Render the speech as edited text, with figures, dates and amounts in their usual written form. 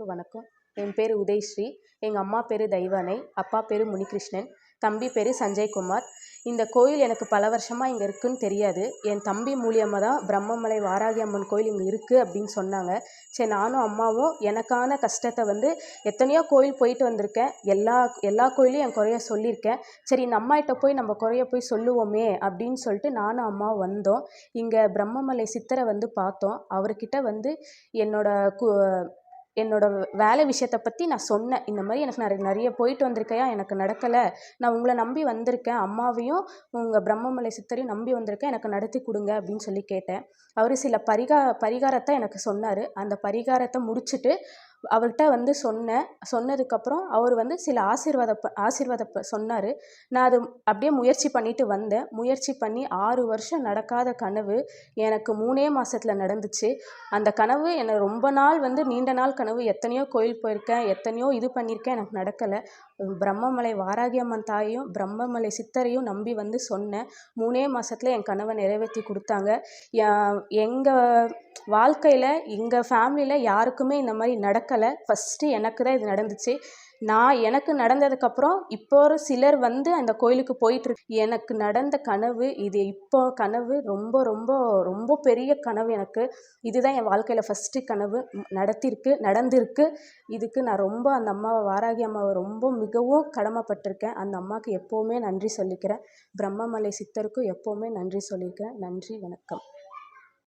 வணக்கம். என் பேர் உதயஸ்ரீ. எங்கள் அம்மா பேர் தெய்வானை, அப்பா பேர் முனிகிருஷ்ணன், தம்பி பேர் சஞ்சய்குமார். இந்த கோயில் எனக்கு பல வருஷமாக இங்கே இருக்குதுன்னு தெரியாது. என் தம்பி மூலியமாக தான் பிரம்மமலை வாராகி அம்மன் கோயில் இங்கே இருக்குது அப்படின்னு சொன்னாங்க. சரி, நானும் அம்மாவும் எனக்கான கஷ்டத்தை எத்தனையோ கோயில் போயிட்டு வந்திருக்கேன். எல்லா கோயிலையும் என் குறைய சொல்லியிருக்கேன். சரி, இந்த அம்மாகிட்ட போய் நம்ம குறைய போய் சொல்லுவோமே அப்படின்னு சொல்லிட்டு நானும் அம்மாவும் வந்தோம். இங்கே பிரம்மமலை சித்தரை பார்த்தோம். அவர்கிட்ட என்னோட வேலை விஷயத்தை பற்றி நான் சொன்னேன். இந்த மாதிரி எனக்கு நிறைய போயிட்டு வந்திருக்கையா, எனக்கு நடக்கலை, நான் உங்களை நம்பி வந்திருக்கேன், அம்மாவையும் உங்கள் பிரம்மமலை சித்தரையும் நம்பி வந்திருக்கேன், எனக்கு நடத்தி கொடுங்க அப்படின்னு சொல்லி கேட்டேன். அவர் சில பரிகாரத்தை எனக்கு சொன்னார். அந்த பரிகாரத்தை முடிச்சுட்டு அவர்கிட்ட சொன்னதுக்கப்புறம் அவர் சில ஆசீர்வாத சொன்னார். நான் அது அப்படியே முயற்சி பண்ணிட்டு வந்தேன். முயற்சி பண்ணி 6 வருஷம் நடக்காத கனவு எனக்கு 3 மாதத்தில் நடந்துச்சு. அந்த கனவு எனக்கு ரொம்ப நாள் நீண்ட நாள் கனவு. எத்தனையோ கோயில் போயிருக்கேன், எத்தனையோ இது பண்ணியிருக்கேன், எனக்கு நடக்கலை. பிரம்மமலை வாராகி அம்மன் தாயையும் பிரம்மமலை சித்தரையும் நம்பி சொன்னேன். 3 மாதத்தில் என் கனவை நிறைவேற்றி கொடுத்தாங்க. எங்கள் வாழ்க்கையில், எங்கள் ஃபேமிலியில் யாருக்குமே இந்த மாதிரி நடக்கலை. ஃபஸ்ட்டு எனக்கு தான் இது நடந்துச்சு. எனக்கு நடந்ததுக்கப்புறம் இப்போ ஒரு சிலர் அந்த கோயிலுக்கு போயிட்டுருக்கு. எனக்கு நடந்த கனவு இது. இப்போ கனவு ரொம்ப ரொம்ப ரொம்ப பெரிய கனவு எனக்கு. இதுதான் என் வாழ்க்கையில் ஃபஸ்ட்டு கனவு நடந்திருக்கு. இதுக்கு நான் ரொம்ப அந்த அம்மாவை, வாராகி அம்மாவை ரொம்ப மிகவும் கடமைப்பட்டிருக்கேன். அந்த அம்மாவுக்கு எப்போவுமே நன்றி சொல்லிக்கிறேன். பிரம்மமலை சித்தருக்கும் எப்போவுமே நன்றி சொல்லியிருக்கேன். நன்றி, வணக்கம்.